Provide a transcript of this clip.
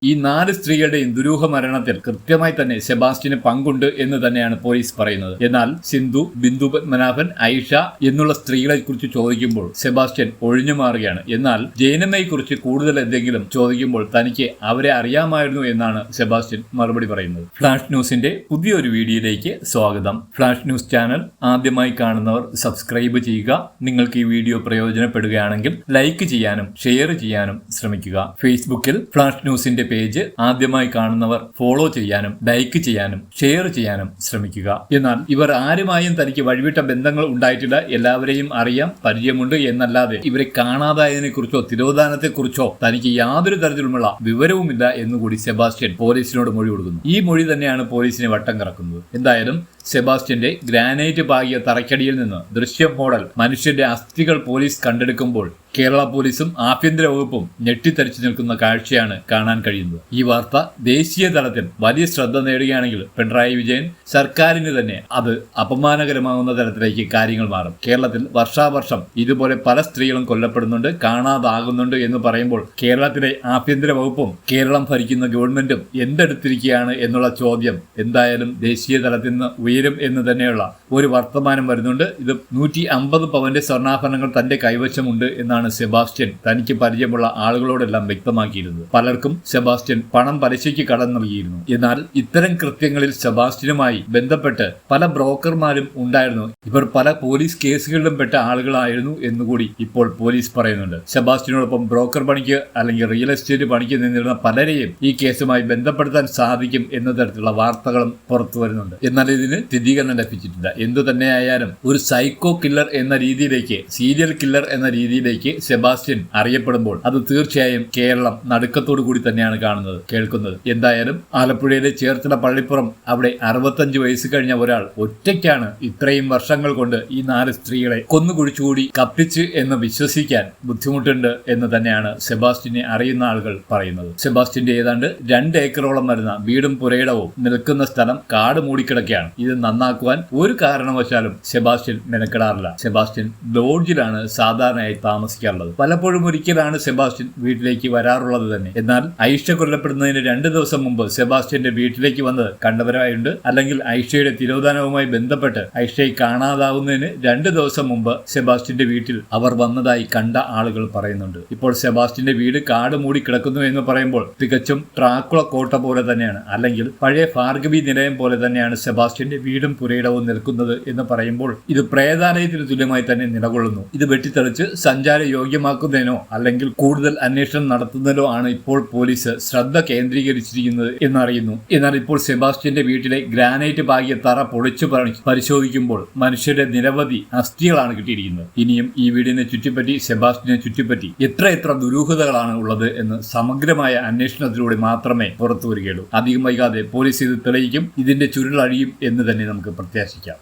ഈ 4 സ്ത്രീകളുടെയും ദുരൂഹ മരണത്തിൽ കൃത്യമായി തന്നെ സെബാസ്റ്റ്യന് പങ്കുണ്ട് എന്ന് തന്നെയാണ് പോലീസ് പറയുന്നത്. എന്നാൽ സിന്ധു, ബിന്ദു പത്മനാഭൻ, ഐഷ എന്നുള്ള സ്ത്രീകളെ കുറിച്ച് ചോദിക്കുമ്പോൾ സെബാസ്റ്റ്യൻ ഒഴിഞ്ഞു മാറുകയാണ്. എന്നാൽ ജയനമ്മയെ കുറിച്ച് കൂടുതൽ എന്തെങ്കിലും ചോദിക്കുമ്പോൾ തനിക്ക് അവരെ അറിയാമായിരുന്നു എന്നാണ് സെബാസ്റ്റ്യൻ മറുപടി പറയുന്നത്. ഫ്ലാഷ് ന്യൂസിന്റെ പുതിയൊരു വീഡിയോയിലേക്ക് സ്വാഗതം. ഫ്ലാഷ് ന്യൂസ് ചാനൽ ആദ്യമായി കാണുന്നവർ സബ്സ്ക്രൈബ് ചെയ്യുക. നിങ്ങൾക്ക് ഈ വീഡിയോ പ്രയോജനപ്പെടുകയാണെങ്കിൽ ലൈക്ക് ചെയ്യാനും ഷെയർ ചെയ്യാനും ശ്രമിക്കുക. ഫേസ്ബുക്കിൽ ഫ്ലാഷ് ന്യൂസിന്റെ പേജ് ആദ്യമായി കാണുന്നവർ ഫോളോ ചെയ്യാനും ലൈക്ക് ചെയ്യാനും ഷെയർ ചെയ്യാനും ശ്രമിക്കുക. എന്നാൽ ഇവർ ആരുമായും തനിക്ക് വഴിവിട്ട ബന്ധങ്ങൾ ഉണ്ടായിട്ടില്ല, എല്ലാവരെയും അറിയാം, പരിചയമുണ്ട് എന്നല്ലാതെ ഇവരെ കാണാതായതിനെ കുറിച്ചോ തിരോധാനത്തെ കുറിച്ചോ തനിക്ക് യാതൊരു തരത്തിലുമുള്ള വിവരവുമില്ല എന്നുകൂടി സെബാസ്റ്റ്യൻ പോലീസിനോട് മൊഴി കൊടുക്കുന്നു. ഈ മൊഴി തന്നെയാണ് പോലീസിനെ വട്ടം കറക്കുന്നത്. എന്തായാലും സെബാസ്റ്റ്യന്റെ ഗ്രാനൈറ്റ് പാകിയ തറയ്ക്കടിയിൽ നിന്ന് ദൃശ്യം മോഡൽ മനുഷ്യന്റെ അസ്ഥികൾ പോലീസ് കണ്ടെടുക്കുമ്പോൾ കേരള പോലീസും ആഭ്യന്തര വകുപ്പും ഞെട്ടിത്തരിച്ചു നിൽക്കുന്ന കാഴ്ചയാണ് കാണാൻ കഴിയുന്നത്. ഈ വാർത്ത ദേശീയ തലത്തിൽ വലിയ ശ്രദ്ധ നേടുകയാണെങ്കിൽ പിണറായി വിജയൻ സർക്കാരിന് തന്നെ അത് അപമാനകരമാകുന്ന തരത്തിലേക്ക് കാര്യങ്ങൾ മാറും. കേരളത്തിൽ വർഷാവർഷം ഇതുപോലെ പല സ്ത്രീകളും കൊല്ലപ്പെടുന്നുണ്ട്, കാണാതാകുന്നുണ്ട് എന്ന് പറയുമ്പോൾ കേരളത്തിലെ ആഭ്യന്തര വകുപ്പും കേരളം ഭരിക്കുന്ന ഗവൺമെന്റും എന്തെടുത്തിരിക്കുകയാണ് എന്നുള്ള ചോദ്യം എന്തായാലും ദേശീയ തലത്തിൽ നിന്ന് ഉയരും എന്ന് തന്നെയുള്ള ഒരു വർത്തമാനം വരുന്നുണ്ട്. ഇത് 150 പവന്റെ സ്വർണ്ണാഭരണങ്ങൾ തന്റെ കൈവശമുണ്ട് എന്നാണ് സെബാസ്റ്റ്യൻ തനിക്ക് പരിചയമുള്ള ആളുകളോടെല്ലാം വ്യക്തമാക്കിയിരുന്നത്. പലർക്കും സെബാസ്റ്റ്യൻ പണം പലിശയ്ക്ക് കടം നൽകിയിരുന്നു. എന്നാൽ ഇത്തരം കൃത്യങ്ങളിൽ സെബാസ്റ്റ്യനുമായി ബന്ധപ്പെട്ട് പല ബ്രോക്കർമാരും ഉണ്ടായിരുന്നു. ഇവർ പല പോലീസ് കേസുകളിലും പെട്ട ആളുകളായിരുന്നു എന്നുകൂടി ഇപ്പോൾ പോലീസ് പറയുന്നുണ്ട്. സെബാസ്റ്റ്യനോടൊപ്പം ബ്രോക്കർ പണിക്ക് അല്ലെങ്കിൽ റിയൽ എസ്റ്റേറ്റ് പണിക്ക് നിന്നിരുന്ന പലരെയും ഈ കേസുമായി ബന്ധപ്പെടുത്താൻ സാധിക്കും എന്ന തരത്തിലുള്ള വാർത്തകളും പുറത്തു വരുന്നുണ്ട്. എന്നാൽ ഇതിന് സ്ഥിരീകരണം ലഭിച്ചിട്ടില്ല. എന്തു തന്നെയായാലും ഒരു സൈക്കോ കില്ലർ എന്ന രീതിയിലേക്ക്, സീരിയൽ കില്ലർ എന്ന രീതിയിലേക്ക് സെബാസ്റ്റ്യൻ അറിയപ്പെടുമ്പോൾ അത് തീർച്ചയായും കേരളം നടുക്കത്തോടു കൂടി തന്നെയാണ് കാണുന്നത്, കേൾക്കുന്നത്. എന്തായാലും ആലപ്പുഴയിലെ ചേർത്തല പള്ളിപ്പുറം അവിടെ 65 വയസ്സ് കഴിഞ്ഞ ഒരാൾ ഒറ്റയ്ക്കാണ് ഇത്രയും വർഷങ്ങൾ കൊണ്ട് ഈ 4 സ്ത്രീകളെ കൊന്നുകുഴിച്ചുകൂടി കത്തിച്ച് എന്ന് വിശ്വസിക്കാൻ ബുദ്ധിമുട്ടുണ്ട് എന്ന് തന്നെയാണ് സെബാസ്റ്റ്യനെ അറിയുന്ന ആളുകൾ പറയുന്നത്. സെബാസ്റ്റ്യന്റെ ഏതാണ്ട് 2 ഏക്കറോളം വരുന്ന വീടും പുരയിടവും നിൽക്കുന്ന സ്ഥലം കാട് മൂടിക്കിടക്കുകയാണ്. ഇത് നന്നാക്കുവാൻ ഒരു കാരണവശാലും സെബാസ്റ്റ്യൻ മെനക്കെടാറില്ല. സെബാസ്റ്റ്യൻ ലോഡ്ജിലാണ് സാധാരണയായി താമസിക്കാറുള്ളത്. പലപ്പോഴും ഒരിക്കലാണ് സെബാസ്റ്റ്യൻ വീട്ടിലേക്ക് വരാറുള്ളത് തന്നെ. എന്നാൽ ഐഷ കൊല്ലപ്പെടുന്നതിന് 2 ദിവസം മുമ്പ് സെബാസ്റ്റ്യന്റെ വീട്ടിലേക്ക് വന്നത് കണ്ടവരായുണ്ട്. അല്ലെങ്കിൽ ഐഷയുടെ തിരോധാനവുമായി ബന്ധപ്പെട്ട് ഐഷയെ കാണാതാവുന്നതിന് 2 ദിവസം മുമ്പ് സെബാസ്റ്റ്യന്റെ വീട്ടിൽ അവർ വന്നതായി കണ്ട ആളുകൾ പറയുന്നുണ്ട്. ഇപ്പോൾ സെബാസ്റ്റ്യന്റെ വീട് കാട് മൂടി കിടക്കുന്നു എന്ന് പറയുമ്പോൾ തികച്ചും ട്രാക്കുള കോട്ട പോലെ തന്നെയാണ്, അല്ലെങ്കിൽ പഴയ ഭാർഗവി നിലയം പോലെ തന്നെയാണ് സെബാസ്റ്റ്യന്റെ വീടും പുരയിടവും നിൽക്കുന്നത് എന്ന് പറയുമ്പോൾ ഇത് പ്രേതാലയത്തിന് തുല്യമായി തന്നെ നിലകൊള്ളുന്നു. ഇത് വെട്ടിത്തെളിച്ച് സഞ്ചാര യോഗ്യമാക്കുന്നതിനോ അല്ലെങ്കിൽ കൂടുതൽ അന്വേഷണം നടത്തുന്നതിനോ ആണ് ഇപ്പോൾ പോലീസ് ശ്രദ്ധ കേന്ദ്രീകരിച്ചിരിക്കുന്നത് എന്നറിയുന്നു. എന്നാൽ ഇപ്പോൾ സെബാസ്റ്റ്യന്റെ വീട്ടിലെ ഗ്രാനൈറ്റ് പാകിയ തറ പൊളിച്ചു പരിശോധിക്കുമ്പോൾ മനുഷ്യരുടെ നിരവധി അസ്ഥികളാണ് കിട്ടിയിരിക്കുന്നത്. ഇനിയും ഈ വീടിനെ ചുറ്റിപ്പറ്റി, സെബാസ്റ്റ്യനെ ചുറ്റിപ്പറ്റി എത്ര ദുരൂഹതകളാണ് ഉള്ളത് എന്ന് സമഗ്രമായ അന്വേഷണത്തിലൂടെ മാത്രമേ പുറത്തു വരികയുള്ളൂ. അധികം വൈകാതെ പോലീസ് ഇത് തെളിയിക്കും, ഇതിന്റെ ചുരുളഴിയും എന്ന് തന്നെ നമുക്ക് പ്രത്യാശിക്കാം.